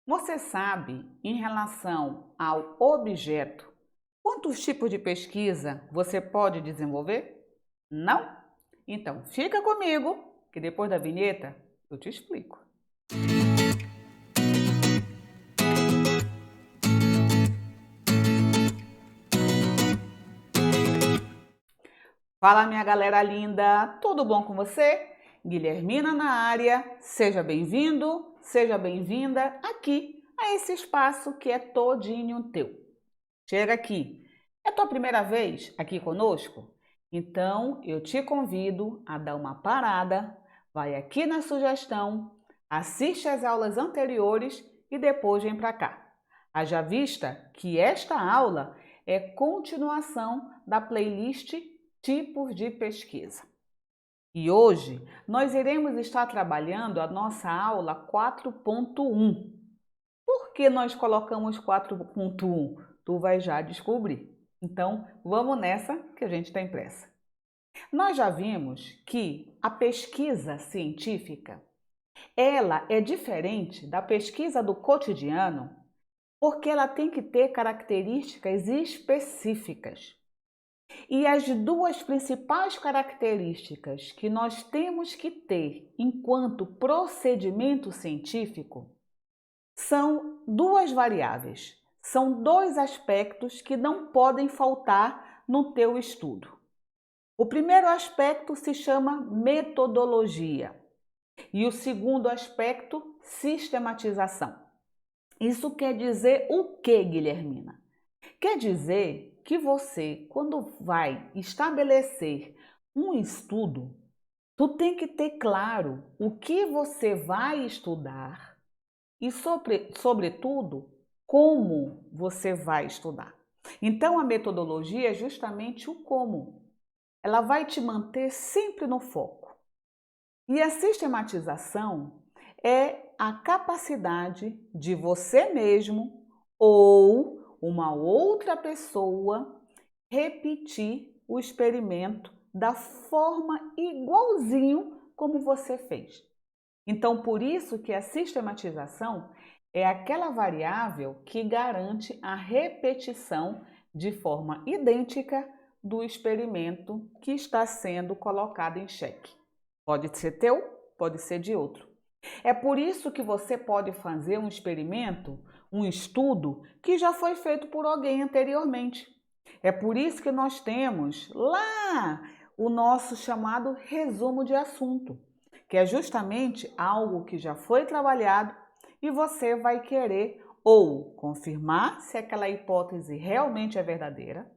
Você sabe, em relação ao objeto, quantos tipos de pesquisa você pode desenvolver? Não? Então, fica comigo, que depois da vinheta eu te explico. Fala, minha galera linda, tudo bom com você? Guilhermina na área, seja bem-vindo, seja bem-vinda aqui a esse espaço que é todinho teu. Chega aqui. É tua primeira vez aqui conosco? Então eu te convido a dar uma parada, vai aqui na sugestão, assiste às aulas anteriores e depois vem para cá. Haja vista que esta aula é continuação da playlist Tipos de Pesquisa. E hoje nós iremos estar trabalhando a nossa aula 4.1. Por que nós colocamos 4.1? Tu vai já descobrir. Então, vamos nessa que a gente tem pressa. Nós já vimos que a pesquisa científica, ela é diferente da pesquisa do cotidiano, porque ela tem que ter características específicas. E as duas principais características que nós temos que ter enquanto procedimento científico são duas variáveis, são dois aspectos que não podem faltar no teu estudo. O primeiro aspecto se chama metodologia e o segundo aspecto, sistematização. Isso quer dizer o que, Guilhermina? Quer dizer que você, quando vai estabelecer um estudo, tu tem que ter claro o que você vai estudar e, sobretudo, como você vai estudar. Então, a metodologia é justamente o como. Ela vai te manter sempre no foco. E a sistematização é a capacidade de você mesmo ou uma outra pessoa repetir o experimento da forma igualzinho como você fez. Então, por isso que a sistematização é aquela variável que garante a repetição de forma idêntica do experimento que está sendo colocado em xeque. Pode ser teu, pode ser de outro. É por isso que você pode fazer um experimento, um estudo que já foi feito por alguém anteriormente. É por isso que nós temos lá o nosso chamado resumo de assunto, que é justamente algo que já foi trabalhado e você vai querer ou confirmar se aquela hipótese realmente é verdadeira,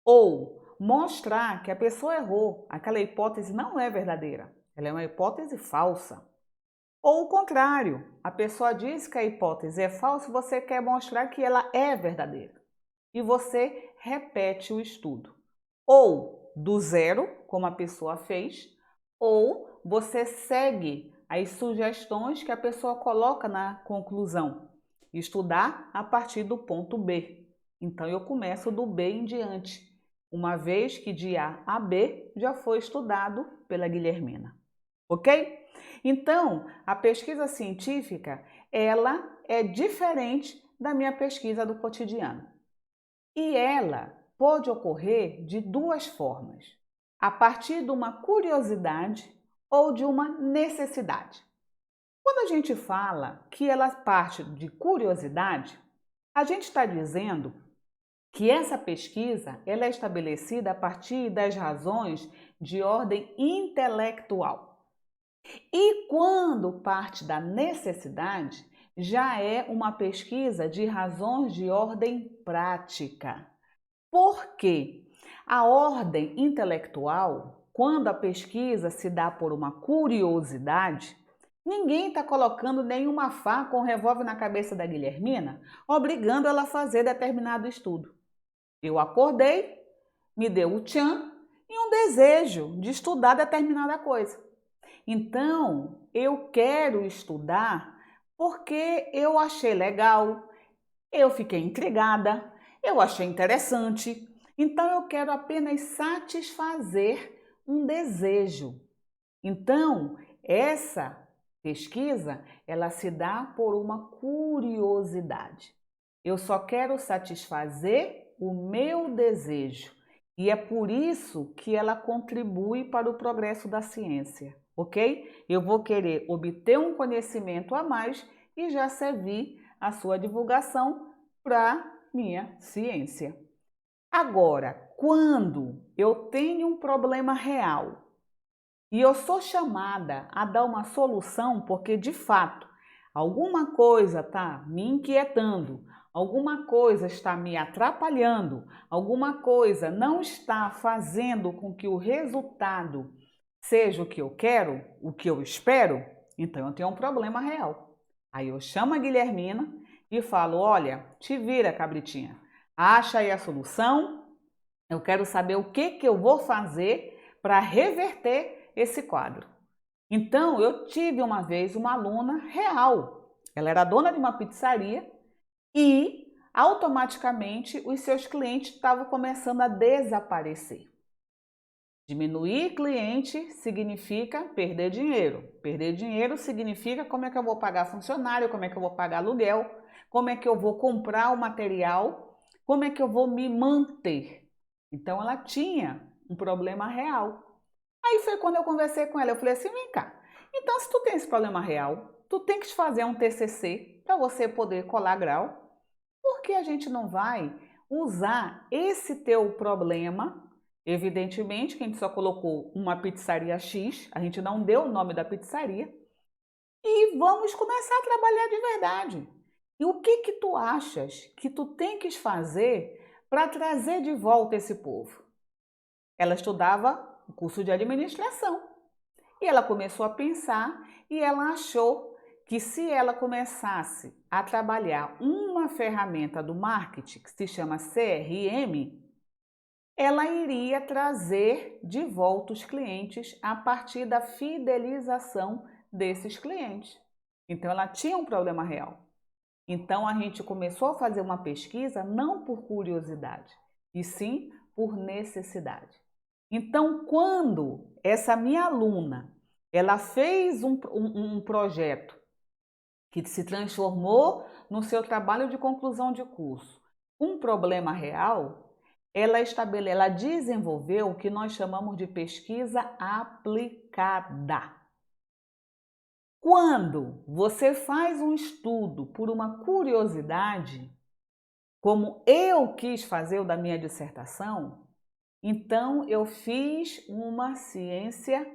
ou mostrar que a pessoa errou, aquela hipótese não é verdadeira, ela é uma hipótese falsa. Ou o contrário, a pessoa diz que a hipótese é falsa e você quer mostrar que ela é verdadeira. E você repete o estudo. Ou do zero, como a pessoa fez, ou você segue as sugestões que a pessoa coloca na conclusão. Estudar a partir do ponto B. Então eu começo do B em diante, uma vez que de A a B já foi estudado pela Guilhermina. Ok? Então, a pesquisa científica, ela é diferente da minha pesquisa do cotidiano. E ela pode ocorrer de duas formas: a partir de uma curiosidade ou de uma necessidade. Quando a gente fala que ela parte de curiosidade, a gente está dizendo que essa pesquisa ela é estabelecida a partir das razões de ordem intelectual. E quando parte da necessidade, já é uma pesquisa de razões de ordem prática. Por quê? A ordem intelectual, quando a pesquisa se dá por uma curiosidade, ninguém está colocando nenhuma faca ou um revólver na cabeça da Guilhermina, obrigando ela a fazer determinado estudo. Eu acordei, me deu o tchan e um desejo de estudar determinada coisa. Então, eu quero estudar porque eu achei legal, eu fiquei intrigada, eu achei interessante. Então, eu quero apenas satisfazer um desejo. Então, essa Pesquisa, ela se dá por uma curiosidade. Eu só quero satisfazer o meu desejo. E é por isso que ela contribui para o progresso da ciência, ok? Eu vou querer obter um conhecimento a mais e já servir a sua divulgação para minha ciência. Agora, quando eu tenho um problema real e eu sou chamada a dar uma solução porque, de fato, alguma coisa está me inquietando, alguma coisa está me atrapalhando, alguma coisa não está fazendo com que o resultado seja o que eu quero, o que eu espero, então eu tenho um problema real. Aí eu chamo a Guilhermina e falo: olha, te vira, cabritinha, acha aí a solução, eu quero saber o que eu vou fazer para reverter esse quadro. Então, eu tive uma vez uma aluna real. Ela era dona de uma pizzaria e automaticamente os seus clientes estavam começando a desaparecer. Diminuir cliente significa perder dinheiro. Perder dinheiro significa como é que eu vou pagar funcionário, como é que eu vou pagar aluguel, como é que eu vou comprar o material, como é que eu vou me manter. Então, ela tinha um problema real. Aí foi quando eu conversei com ela, eu falei assim, vem cá, então se tu tem esse problema real, tu tem que fazer um TCC para você poder colar grau, porque a gente não vai usar esse teu problema, evidentemente que a gente só colocou uma pizzaria X, a gente não deu o nome da pizzaria, e vamos começar a trabalhar de verdade. E o que tu achas que tu tem que fazer para trazer de volta esse povo? Ela estudava o curso de administração. E ela começou a pensar e ela achou que se ela começasse a trabalhar uma ferramenta do marketing que se chama CRM, ela iria trazer de volta os clientes a partir da fidelização desses clientes. Então ela tinha um problema real. Então a gente começou a fazer uma pesquisa não por curiosidade, e sim por necessidade. Então, quando essa minha aluna, ela fez um projeto que se transformou no seu trabalho de conclusão de curso, um problema real, ela desenvolveu o que nós chamamos de pesquisa aplicada. Quando você faz um estudo por uma curiosidade, como eu quis fazer o da minha dissertação, então eu fiz uma ciência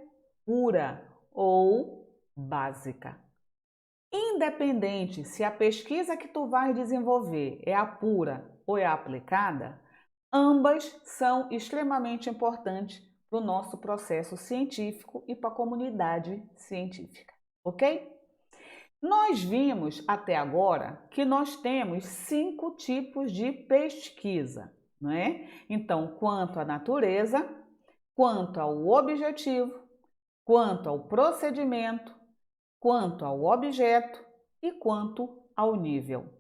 pura ou básica. Independente se a pesquisa que tu vais desenvolver é a pura ou é a aplicada, ambas são extremamente importantes para o nosso processo científico e para a comunidade científica, ok? Nós vimos até agora que nós temos 5 tipos de pesquisa, não é? Então, quanto à natureza, quanto ao objetivo, quanto ao procedimento, quanto ao objeto e quanto ao nível.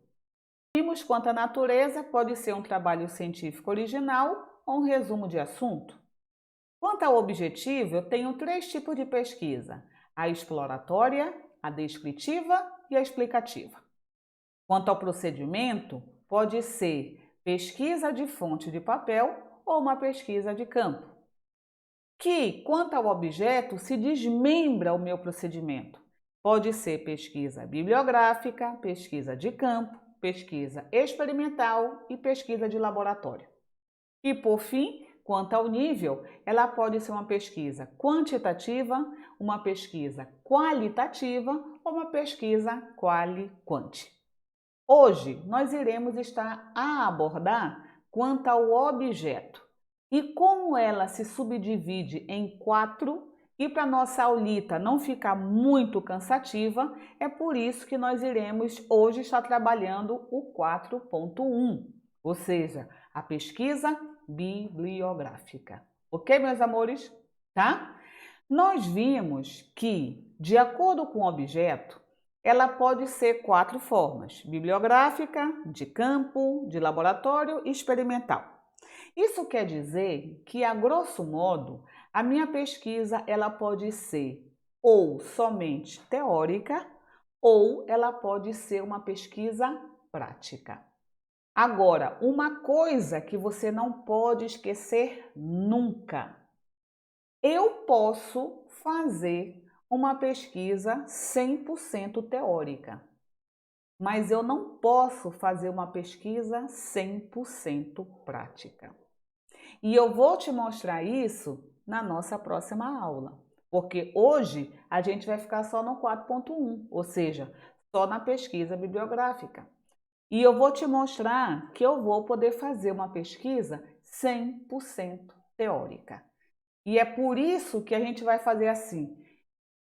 Vimos quanto à natureza pode ser um trabalho científico original ou um resumo de assunto. Quanto ao objetivo, eu tenho 3 tipos de pesquisa: a exploratória, a descritiva e a explicativa. Quanto ao procedimento, pode ser pesquisa de fonte de papel ou uma pesquisa de campo. Quanto ao objeto, se desmembra o meu procedimento. Pode ser pesquisa bibliográfica, pesquisa de campo, pesquisa experimental e pesquisa de laboratório. E por fim, quanto ao nível, ela pode ser uma pesquisa quantitativa, uma pesquisa qualitativa ou uma pesquisa quali-quanti. Hoje, nós iremos estar a abordar quanto ao objeto e como ela se subdivide em 4, e para nossa aulita não ficar muito cansativa, é por isso que nós iremos hoje estar trabalhando o 4.1, ou seja, a pesquisa bibliográfica. Ok, meus amores? Tá? Nós vimos que, de acordo com o objeto, ela pode ser 4 formas: bibliográfica, de campo, de laboratório e experimental. Isso quer dizer que, a grosso modo, a minha pesquisa ela pode ser ou somente teórica, ou ela pode ser uma pesquisa prática. Agora, uma coisa que você não pode esquecer nunca: eu posso fazer uma pesquisa 100% teórica, mas eu não posso fazer uma pesquisa 100% prática. E eu vou te mostrar isso na nossa próxima aula, porque hoje a gente vai ficar só no 4.1, ou seja, só na pesquisa bibliográfica. E eu vou te mostrar que eu vou poder fazer uma pesquisa 100% teórica. E é por isso que a gente vai fazer assim: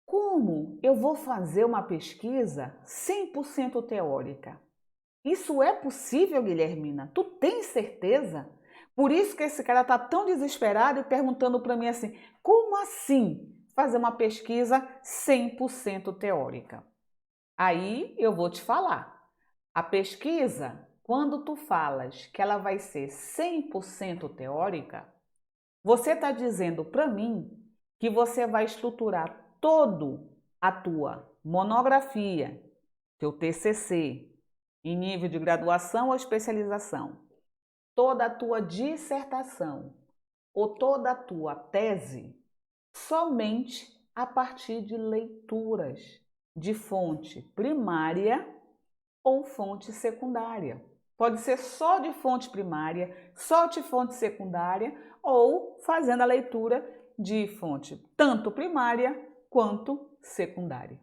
como eu vou fazer uma pesquisa 100% teórica? Isso é possível, Guilhermina? Tu tem certeza? Por isso que esse cara está tão desesperado e perguntando para mim assim: como assim fazer uma pesquisa 100% teórica? Aí eu vou te falar. A pesquisa, quando tu falas que ela vai ser 100% teórica, você está dizendo para mim que você vai estruturar todo a tua monografia, teu TCC, em nível de graduação ou especialização, toda a tua dissertação ou toda a tua tese somente a partir de leituras de fonte primária ou fonte secundária. Pode ser só de fonte primária, só de fonte secundária ou fazendo a leitura de fonte tanto primária quanto secundária.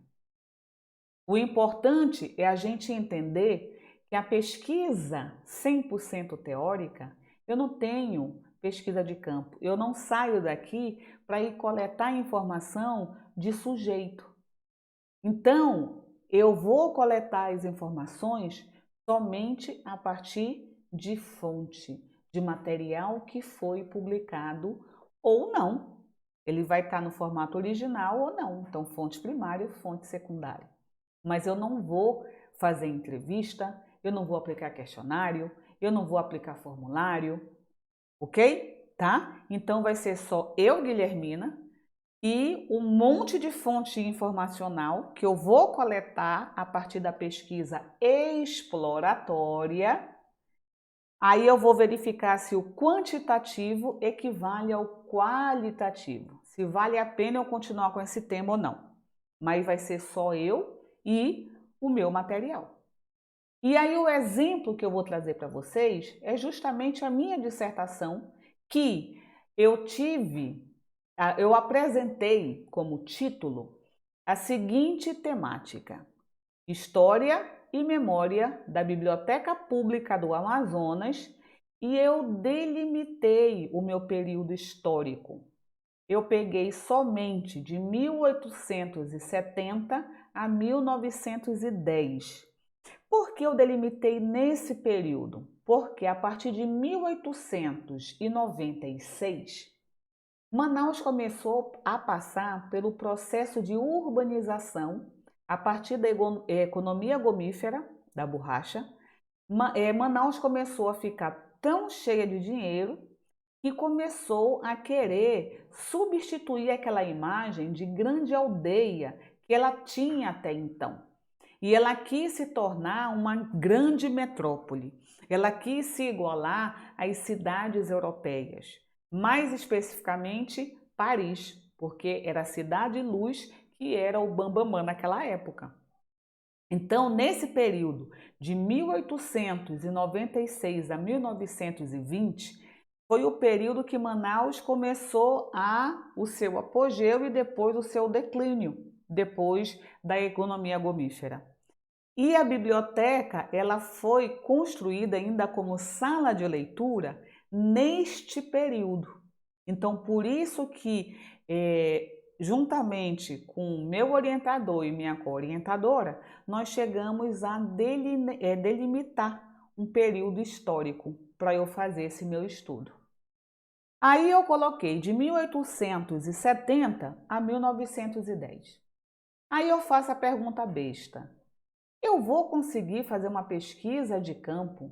O importante é a gente entender que a pesquisa 100% teórica, eu não tenho pesquisa de campo, eu não saio daqui para ir coletar informação de sujeito. Então, eu vou coletar as informações somente a partir de fonte, de material que foi publicado ou não. Ele vai estar no formato original ou não. Então, fonte primária, fonte secundária. Mas eu não vou fazer entrevista, eu não vou aplicar questionário, eu não vou aplicar formulário, ok? Tá? Então vai ser só eu, Guilhermina, e um monte de fonte informacional que eu vou coletar a partir da pesquisa exploratória. Aí eu vou verificar se o quantitativo equivale ao qualitativo, se vale a pena eu continuar com esse tema ou não. Mas vai ser só eu e o meu material. E aí o exemplo que eu vou trazer para vocês é justamente a minha dissertação que eu apresentei como título a seguinte temática: História e Memória da Biblioteca Pública do Amazonas, e eu delimitei o meu período histórico. Eu peguei somente de 1870 a 1910. Por que eu delimitei nesse período? Porque a partir de 1896, Manaus começou a passar pelo processo de urbanização a partir da economia gomífera, da borracha. Manaus começou a ficar tão cheia de dinheiro que começou a querer substituir aquela imagem de grande aldeia que ela tinha até então. E ela quis se tornar uma grande metrópole. Ela quis se igualar às cidades europeias, mais especificamente Paris, porque era a cidade-luz que era o bambamã naquela época. Então, nesse período de 1896 a 1920, foi o período que Manaus começou o seu apogeu e depois o seu declínio, depois da economia gomífera. E a biblioteca, ela foi construída ainda como sala de leitura neste período. Então, por isso que, juntamente com o meu orientador e minha co-orientadora, nós chegamos a delimitar um período histórico para eu fazer esse meu estudo. Aí eu coloquei de 1870 a 1910. Aí eu faço a pergunta besta: eu vou conseguir fazer uma pesquisa de campo?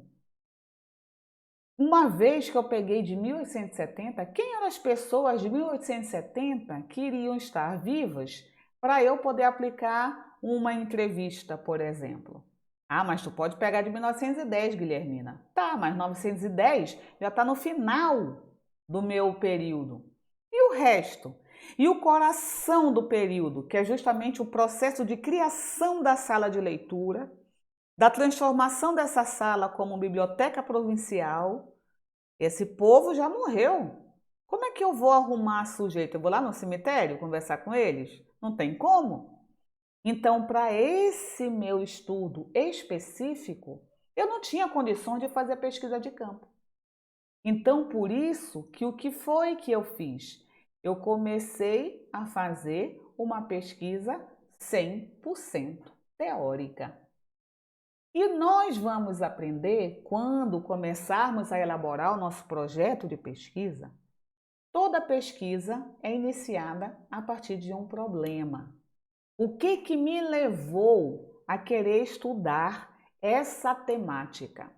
Uma vez que eu peguei de 1870, quem eram as pessoas de 1870 que iriam estar vivas para eu poder aplicar uma entrevista, por exemplo. Ah, mas tu pode pegar de 1910, Guilhermina. Tá, mas 910 já está no final do meu período. E o resto? E o coração do período, que é justamente o processo de criação da sala de leitura, da transformação dessa sala como biblioteca provincial. Esse povo já morreu. Como é que eu vou arrumar sujeito? Eu vou lá no cemitério conversar com eles? Não tem como. Então, para esse meu estudo específico, eu não tinha condições de fazer pesquisa de campo. Então, por isso que o que foi que eu fiz? Eu comecei a fazer uma pesquisa 100% teórica. E nós vamos aprender, quando começarmos a elaborar o nosso projeto de pesquisa, toda pesquisa é iniciada a partir de um problema. O que me levou a querer estudar essa temática?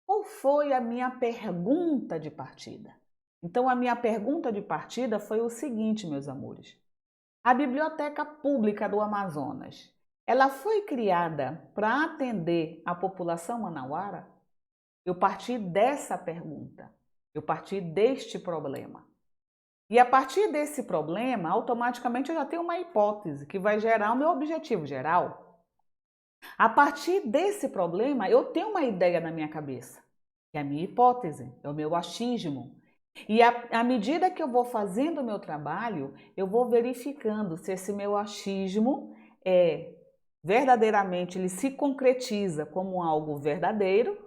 Qual foi a minha pergunta de partida? Então, a minha pergunta de partida foi o seguinte, meus amores. A Biblioteca Pública do Amazonas, ela foi criada para atender a população manauara? Eu parti dessa pergunta, eu parti deste problema. E a partir desse problema, automaticamente eu já tenho uma hipótese que vai gerar o meu objetivo geral. A partir desse problema, eu tenho uma ideia na minha cabeça, que é a minha hipótese, é o meu achismo. E à medida que eu vou fazendo o meu trabalho, eu vou verificando se esse meu achismo verdadeiramente ele se concretiza como algo verdadeiro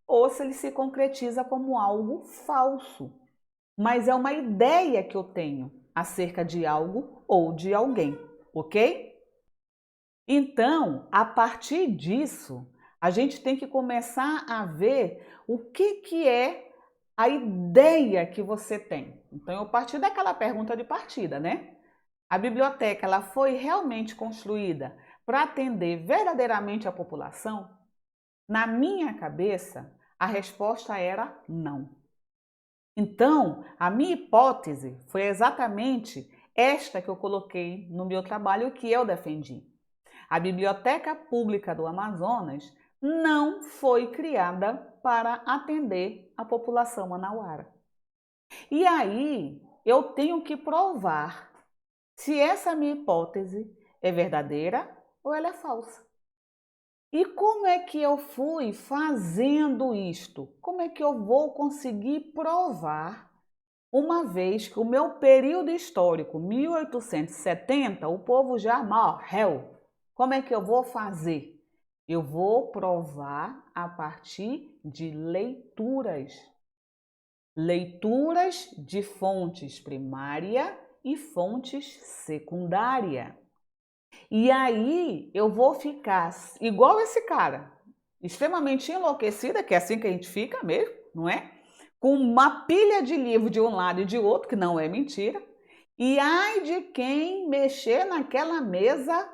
ou se ele se concretiza como algo falso. Mas é uma ideia que eu tenho acerca de algo ou de alguém, ok? Então, a partir disso, a gente tem que começar a ver o que é a ideia que você tem. Então, eu parti daquela pergunta de partida, né? A biblioteca, ela foi realmente construída para atender verdadeiramente a população? Na minha cabeça, a resposta era não. Então, a minha hipótese foi exatamente esta que eu coloquei no meu trabalho que eu defendi. A Biblioteca Pública do Amazonas não foi criada para atender a população manauara. E aí, eu tenho que provar se essa minha hipótese é verdadeira ou ela é falsa. E como é que eu fui fazendo isto? Como é que eu vou conseguir provar, uma vez que o meu período histórico, 1870, o povo já morreu? Como é que eu vou fazer? Eu vou provar a partir de leituras. Leituras de fontes primária e fontes secundária. E aí eu vou ficar igual esse cara, extremamente enlouquecida, que é assim que a gente fica mesmo, não é? Com uma pilha de livro de um lado e de outro, que não é mentira. E ai de quem mexer naquela mesa,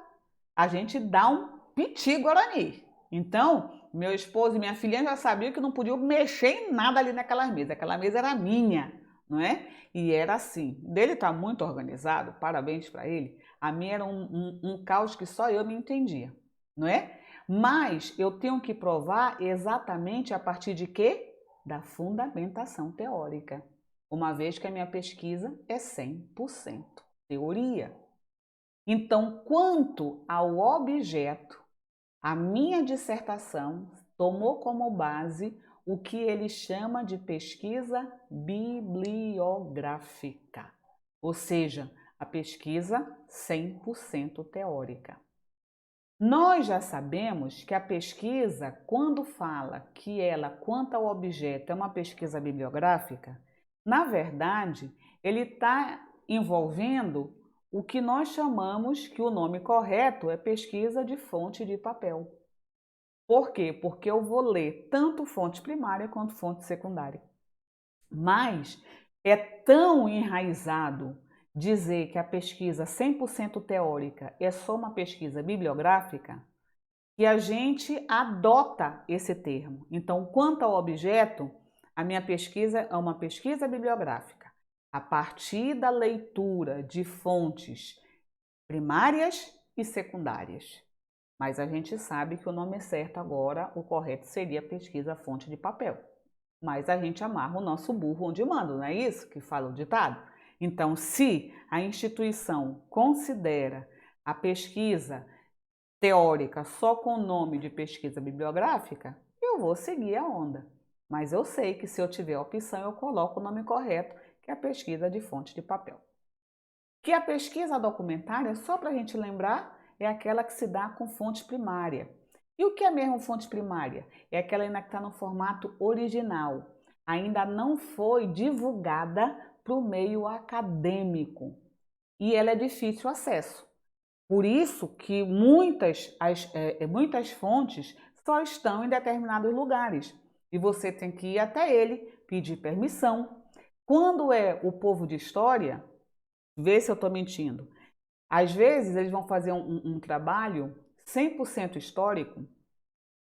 a gente dá um piti guarani. Então, meu esposo e minha filha já sabiam que não podiam mexer em nada ali naquela mesa. Aquela mesa era minha, não é? E era assim. Dele está muito organizado, parabéns para ele. A minha era um caos que só eu me entendia, não é? Mas eu tenho que provar exatamente a partir de quê? Da fundamentação teórica, uma vez que a minha pesquisa é 100% teoria. Então, quanto ao objeto, a minha dissertação tomou como base o que ele chama de pesquisa bibliográfica, ou seja, a pesquisa 100% teórica. Nós já sabemos que a pesquisa, quando fala que ela, quanto ao objeto, é uma pesquisa bibliográfica, na verdade, ele está envolvendo o que nós chamamos, que o nome correto é pesquisa de fonte de papel. Por quê? Porque eu vou ler tanto fonte primária quanto fonte secundária. Mas é tão enraizado dizer que a pesquisa 100% teórica é só uma pesquisa bibliográfica que a gente adota esse termo. Então, quanto ao objeto, a minha pesquisa é uma pesquisa bibliográfica. A partir da leitura de fontes primárias e secundárias. Mas a gente sabe que o nome certo agora, o correto seria pesquisa fonte de papel. Mas a gente amarra o nosso burro onde manda, não é isso que fala o ditado? Então, se a instituição considera a pesquisa teórica só com o nome de pesquisa bibliográfica, eu vou seguir a onda. Mas eu sei que se eu tiver a opção, eu coloco o nome correto, que é a pesquisa de fonte de papel. Que a pesquisa documentária, só para a gente lembrar, é aquela que se dá com fonte primária. E o que é mesmo fonte primária? É aquela ainda que está no formato original. Ainda não foi divulgada para o meio acadêmico. E ela é difícil acesso. Por isso que muitas fontes só estão em determinados lugares. E você tem que ir até ele, pedir permissão. Quando é o povo de história, vê se eu estou mentindo. Às vezes eles vão fazer um trabalho 100% histórico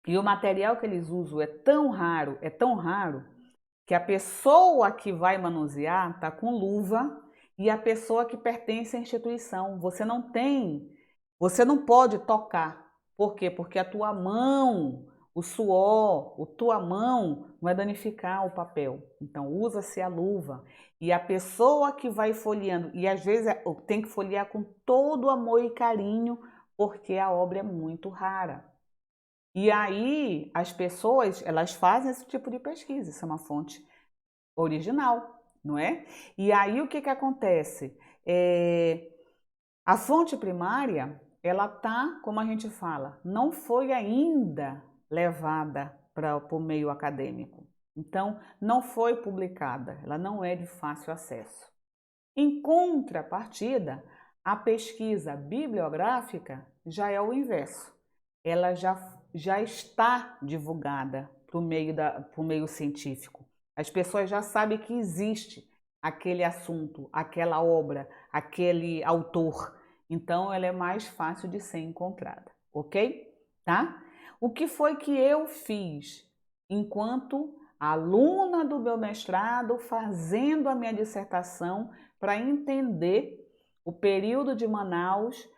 e o material que eles usam é tão raro, que a pessoa que vai manusear está com luva e a pessoa que pertence à instituição. Você não pode tocar. Por quê? Porque a tua mão, o suor, a tua mão vai danificar o papel. Então usa-se a luva. E a pessoa que vai folheando, e às vezes tem que folhear com todo amor e carinho, porque a obra é muito rara. E aí as pessoas, elas fazem esse tipo de pesquisa, isso é uma fonte original, não é? E aí o que que acontece? A fonte primária, ela tá, como a gente fala, não foi ainda levada para o meio acadêmico. Então, não foi publicada, ela não é de fácil acesso. Em contrapartida, a pesquisa bibliográfica já é o inverso. Ela já está divulgada para o meio científico. As pessoas já sabem que existe aquele assunto, aquela obra, aquele autor. Então, ela é mais fácil de ser encontrada, ok? Tá? O que foi que eu fiz enquanto aluna do meu mestrado, fazendo a minha dissertação para entender o período de Manaus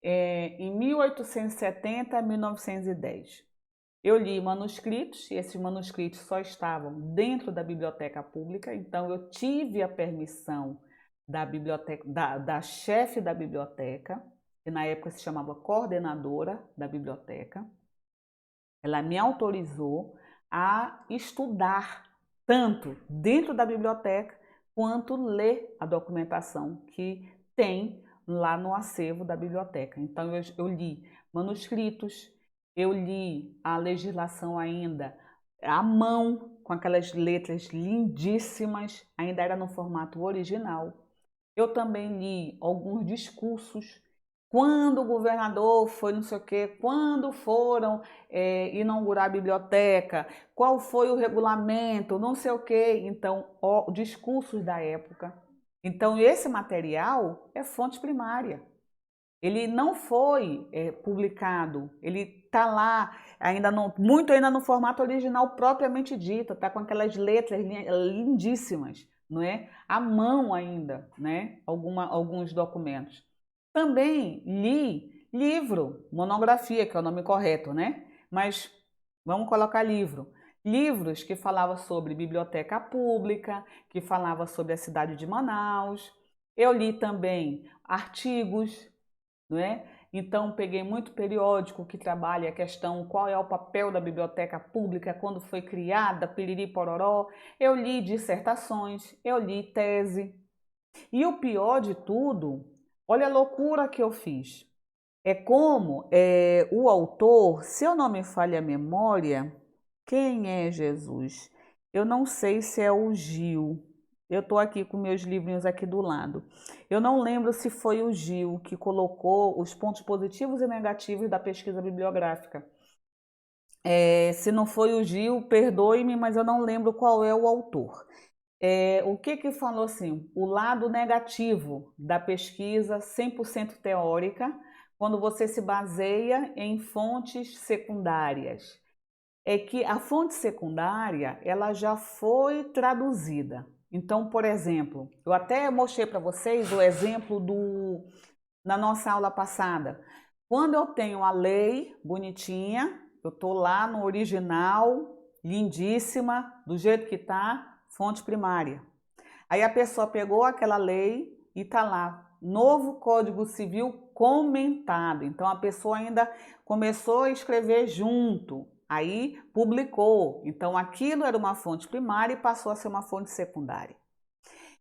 em 1870 a 1910. Eu li manuscritos, e esses manuscritos só estavam dentro da biblioteca pública, então eu tive a permissão da biblioteca, da chefe da biblioteca, que na época se chamava coordenadora da biblioteca. Ela me autorizou a estudar tanto dentro da biblioteca quanto ler a documentação que tem lá no acervo da biblioteca. Então eu li manuscritos, eu li a legislação ainda à mão, com aquelas letras lindíssimas, ainda era no formato original. Eu também li alguns discursos. Quando o governador foi não sei o quê, quando foram inaugurar a biblioteca, qual foi o regulamento, não sei o quê. Então, discursos da época. Então, esse material é fonte primária. Ele não foi publicado, ele está lá, muito ainda no formato original propriamente dito, está com aquelas letras lindíssimas, não é? À mão ainda, né? Alguns documentos. Também li livro, monografia, que é o nome correto, né? Mas vamos colocar livro. Livros que falavam sobre biblioteca pública, que falavam sobre a cidade de Manaus. Eu li também artigos, não é? Então, peguei muito periódico que trabalha a questão qual é o papel da biblioteca pública, quando foi criada, piriri pororó. Eu li dissertações, eu li tese. E o pior de tudo, olha a loucura que eu fiz. É como o autor, se eu não me falha a memória, quem é Jesus? Eu não sei se é o Gil. Eu estou aqui com meus livrinhos aqui do lado. Eu não lembro se foi o Gil que colocou os pontos positivos e negativos da pesquisa bibliográfica. Se não foi o Gil, perdoe-me, mas eu não lembro qual é o autor. O que falou assim? O lado negativo da pesquisa 100% teórica, quando você se baseia em fontes secundárias. É que a fonte secundária, ela já foi traduzida. Então, por exemplo, eu até mostrei para vocês o exemplo na nossa aula passada, Quando eu tenho a lei bonitinha, eu tô lá no original, lindíssima, do jeito que tá, fonte primária. Aí a pessoa pegou aquela lei e tá lá, novo Código Civil comentado. Então a pessoa ainda começou a escrever junto, aí publicou. Então aquilo era uma fonte primária e passou a ser uma fonte secundária.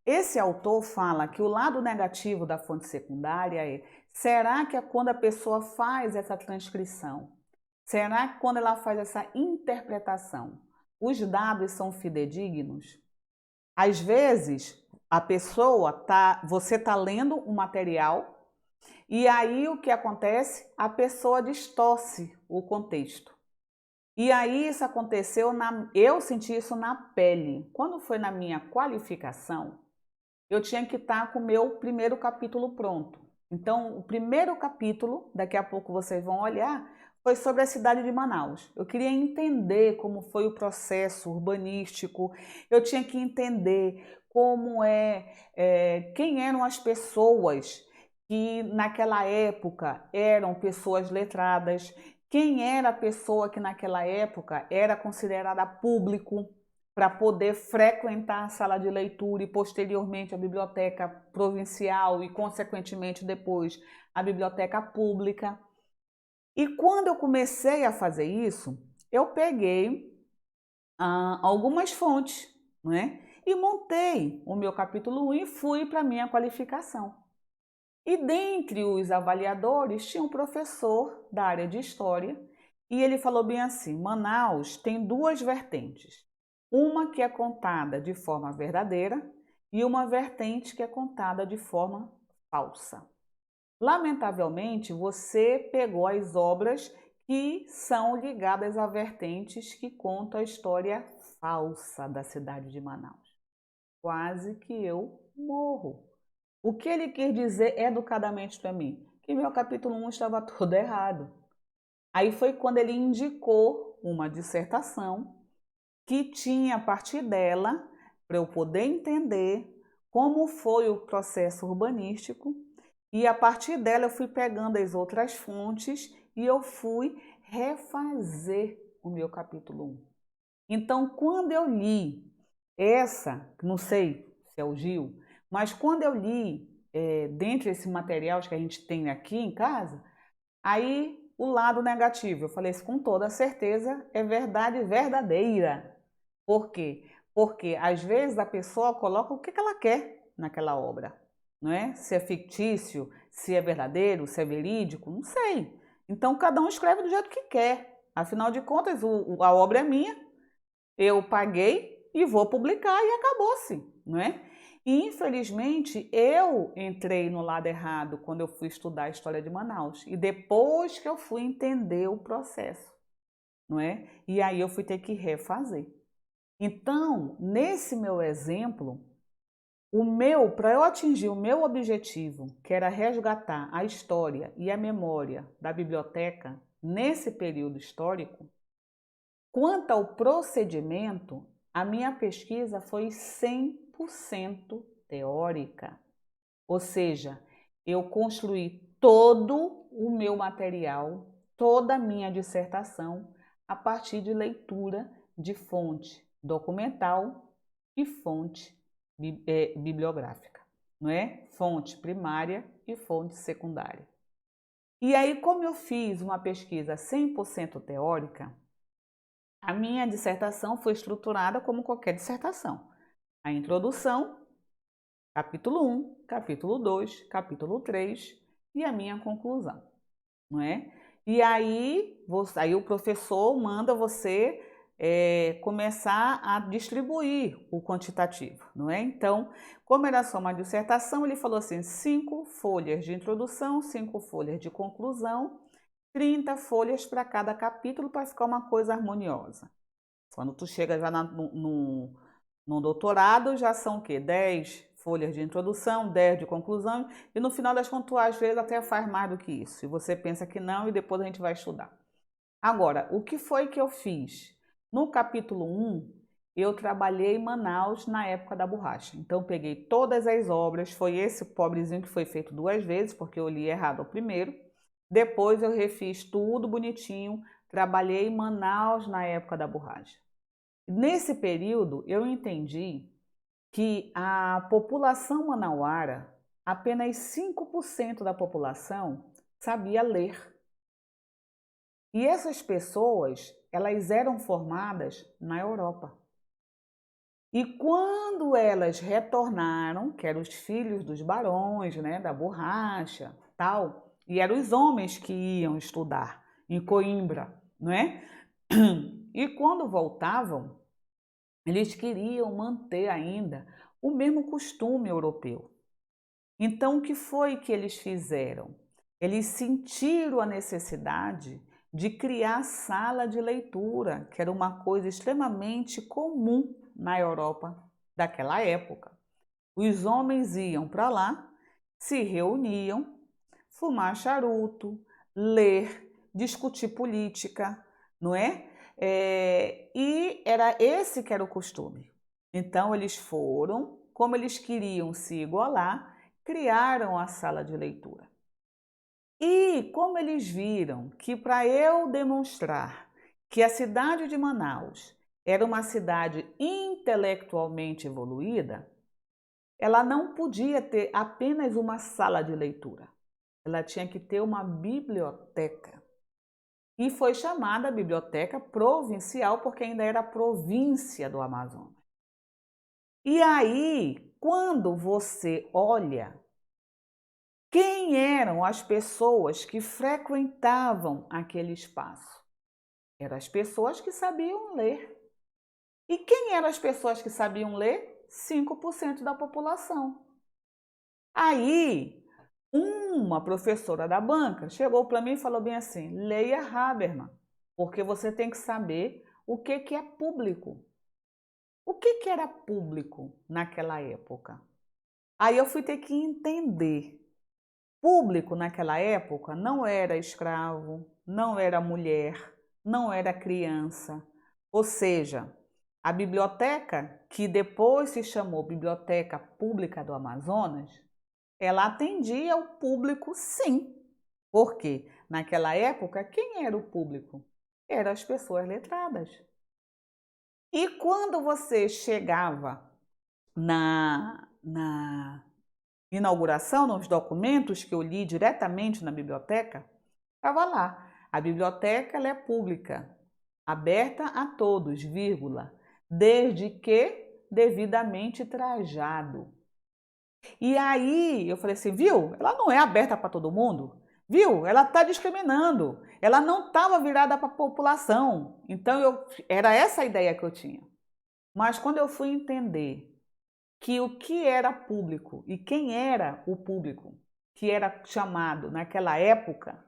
Esse autor fala que o lado negativo da fonte secundária é: será que é quando a pessoa faz essa transcrição? Será que quando ela faz essa interpretação, os dados são fidedignos? Às vezes, você tá lendo um material e aí o que acontece? A pessoa distorce o contexto. E aí isso aconteceu, eu senti isso na pele. Quando foi na minha qualificação, eu tinha que estar com o meu primeiro capítulo pronto. Então, o primeiro capítulo, daqui a pouco vocês vão olhar, foi sobre a cidade de Manaus. Eu queria entender como foi o processo urbanístico, eu tinha que entender quem eram as pessoas que naquela época eram pessoas letradas, quem era a pessoa que naquela época era considerada público, para poder frequentar a sala de leitura e posteriormente a biblioteca provincial e, consequentemente, depois a biblioteca pública. E quando eu comecei a fazer isso, eu peguei algumas fontes, né? E montei o meu capítulo 1 e fui para a minha qualificação. E dentre os avaliadores tinha um professor da área de História e ele falou bem assim: Manaus tem duas vertentes. Uma que é contada de forma verdadeira e uma vertente que é contada de forma falsa. Lamentavelmente, você pegou as obras que são ligadas a vertentes que contam a história falsa da cidade de Manaus. Quase que eu morro. O que ele quis dizer educadamente para mim? Que meu capítulo 1 estava todo errado. Aí foi quando ele indicou uma dissertação que tinha a partir dela, para eu poder entender como foi o processo urbanístico, e a partir dela eu fui pegando as outras fontes e eu fui refazer o meu capítulo 1. Então, quando eu li não sei se é o Gil, mas quando eu li, dentre esses materiais que a gente tem aqui em casa, aí o lado negativo, eu falei isso com toda certeza, é verdade verdadeira. Por quê? Porque às vezes a pessoa coloca o que ela quer naquela obra, não é? Se é fictício, se é verdadeiro, se é verídico, não sei. Então cada um escreve do jeito que quer. Afinal de contas, a obra é minha, eu paguei e vou publicar e acabou-se, não é? E infelizmente eu entrei no lado errado quando eu fui estudar a história de Manaus e depois que eu fui entender o processo, não é? E aí eu fui ter que refazer. Então, nesse meu exemplo, para eu atingir o meu objetivo, que era resgatar a história e a memória da biblioteca nesse período histórico, quanto ao procedimento, a minha pesquisa foi 100% teórica. Ou seja, eu construí todo o meu material, toda a minha dissertação, a partir de leitura de fonte documental e fonte bibliográfica, não é? Fonte primária e fonte secundária. E aí, como eu fiz uma pesquisa 100% teórica, a minha dissertação foi estruturada como qualquer dissertação. A introdução, capítulo 1, capítulo 2, capítulo 3 e a minha conclusão, não é? E aí o professor manda você começar a distribuir o quantitativo, não é? Então, como era só uma dissertação, ele falou assim, 5 folhas de introdução, 5 folhas de conclusão, 30 folhas para cada capítulo para ficar uma coisa harmoniosa. Quando tu chega já no doutorado, já são o quê? 10 folhas de introdução, 10 de conclusão, e no final das contas, tu, às vezes, até faz mais do que isso. E você pensa que não, e depois a gente vai estudar. Agora, o que foi que eu fiz? No capítulo 1, eu trabalhei em Manaus na época da borracha. Então, peguei todas as obras, foi esse pobrezinho que foi feito 2 vezes, porque eu li errado o primeiro. Depois eu refiz tudo bonitinho, trabalhei em Manaus na época da borracha. Nesse período eu entendi que a população manauara, apenas 5% da população sabia ler. E essas pessoas, elas eram formadas na Europa. E quando elas retornaram, que eram os filhos dos barões, né, da borracha, tal, e eram os homens que iam estudar em Coimbra, não é? E quando voltavam, eles queriam manter ainda o mesmo costume europeu. Então, o que foi que eles fizeram? Eles sentiram a necessidade de criar sala de leitura, que era uma coisa extremamente comum na Europa daquela época. Os homens iam para lá, se reuniam, fumar charuto, ler, discutir política, não é? E era esse que era o costume. Então eles foram, como eles queriam se igualar, criaram a sala de leitura. E como eles viram que para eu demonstrar que a cidade de Manaus era uma cidade intelectualmente evoluída, ela não podia ter apenas uma sala de leitura. Ela tinha que ter uma biblioteca. E foi chamada Biblioteca Provincial porque ainda era província do Amazonas. E aí, quando você olha quem eram as pessoas que frequentavam aquele espaço? Eram as pessoas que sabiam ler. E quem eram as pessoas que sabiam ler? 5% da população. Aí, uma professora da banca chegou para mim e falou bem assim: leia Habermas, porque você tem que saber o que é público. O que era público naquela época? Aí eu fui ter que entender. Público naquela época não era escravo, não era mulher, não era criança. Ou seja, a biblioteca, que depois se chamou Biblioteca Pública do Amazonas, ela atendia o público, sim. Porque naquela época, quem era o público? Eram as pessoas letradas. E quando você chegava na inauguração, nos documentos que eu li diretamente na biblioteca, estava lá. A biblioteca ela é pública, aberta a todos, vírgula, desde que devidamente trajado. E aí eu falei assim, viu? Ela não é aberta para todo mundo, viu? Ela está discriminando, ela não estava virada para a população. Então era essa a ideia que eu tinha. Mas quando eu fui entender que o que era público e quem era o público, que era chamado naquela época,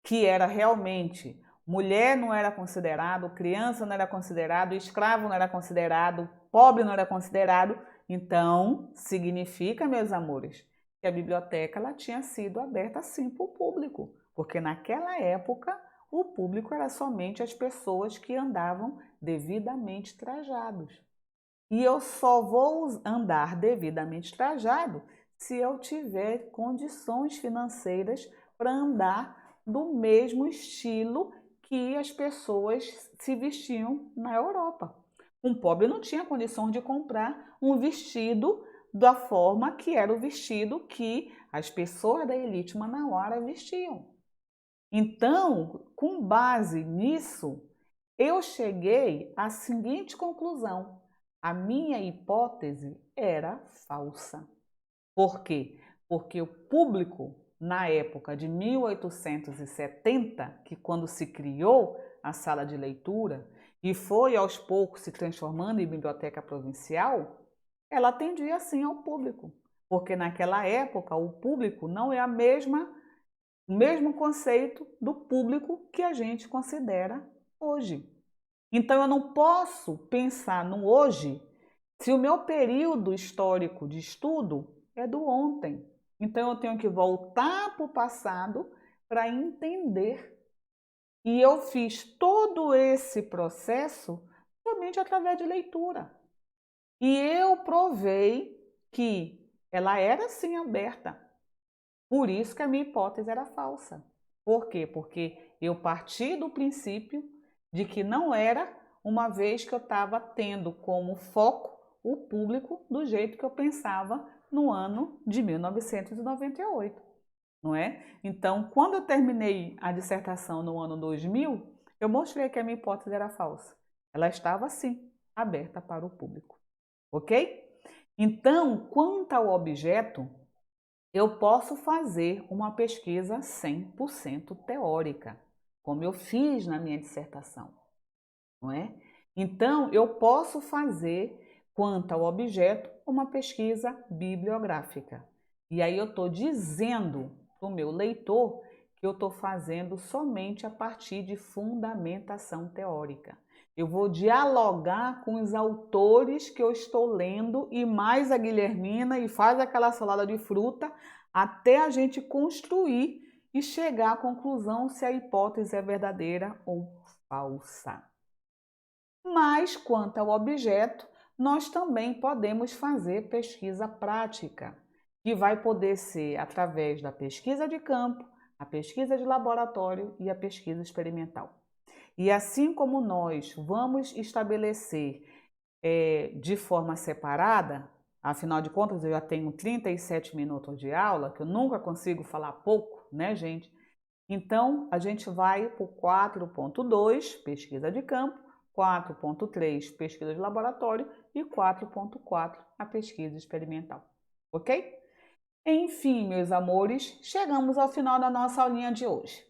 que era realmente mulher não era considerado, criança não era considerado, escravo não era considerado, pobre não era considerado, então significa, meus amores, que a biblioteca ela tinha sido aberta sim para o público, porque naquela época o público era somente as pessoas que andavam devidamente trajados. E eu só vou andar devidamente trajado se eu tiver condições financeiras para andar do mesmo estilo que as pessoas se vestiam na Europa. Um pobre não tinha condições de comprar um vestido da forma que era o vestido que as pessoas da elite manauara vestiam. Então, com base nisso, eu cheguei à seguinte conclusão: a minha hipótese era falsa. Por quê? Porque o público, na época de 1870, que quando se criou a sala de leitura e foi aos poucos se transformando em biblioteca provincial, ela atendia sim ao público. Porque naquela época o público não é o mesmo conceito do público que a gente considera hoje. Então eu não posso pensar no hoje se o meu período histórico de estudo é do ontem. Então eu tenho que voltar para o passado para entender. E eu fiz todo esse processo somente através de leitura. E eu provei que ela era sim aberta. Por isso que a minha hipótese era falsa. Por quê? Porque eu parti do princípio de que não era, uma vez que eu estava tendo como foco o público do jeito que eu pensava no ano de 1998, não é? Então, quando eu terminei a dissertação no ano 2000, eu mostrei que a minha hipótese era falsa. Ela estava, sim, aberta para o público, ok? Então, quanto ao objeto, eu posso fazer uma pesquisa 100% teórica, como eu fiz na minha dissertação, não é? Então, eu posso fazer, quanto ao objeto, uma pesquisa bibliográfica. E aí eu estou dizendo para o meu leitor que eu estou fazendo somente a partir de fundamentação teórica. Eu vou dialogar com os autores que eu estou lendo e mais a Guilhermina e faz aquela salada de fruta até a gente construir e chegar à conclusão se a hipótese é verdadeira ou falsa. Mas, quanto ao objeto, nós também podemos fazer pesquisa prática, que vai poder ser através da pesquisa de campo, a pesquisa de laboratório e a pesquisa experimental. E assim como nós vamos estabelecer de forma separada, afinal de contas eu já tenho 37 minutos de aula, que eu nunca consigo falar pouco, né, gente? Então, a gente vai para o 4.2, pesquisa de campo, 4.3, pesquisa de laboratório e 4.4, a pesquisa experimental. Ok? Enfim, meus amores, chegamos ao final da nossa aulinha de hoje.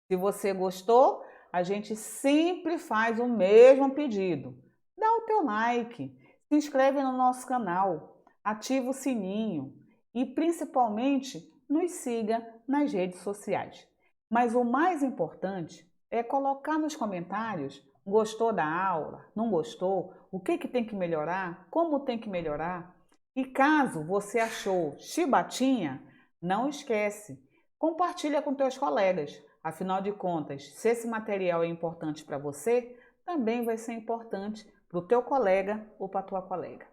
Se você gostou, a gente sempre faz o mesmo pedido. Dá o teu like, se inscreve no nosso canal, ativa o sininho e principalmente nos siga nas redes sociais. Mas o mais importante é colocar nos comentários: gostou da aula? Não gostou? O que tem que melhorar? Como tem que melhorar? E caso você achou chibatinha, não esquece, compartilha com teus colegas. Afinal de contas, se esse material é importante para você, também vai ser importante para o teu colega ou para a tua colega.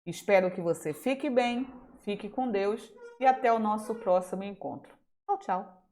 Espero que você fique bem, fique com Deus e até o nosso próximo encontro. Tchau, tchau!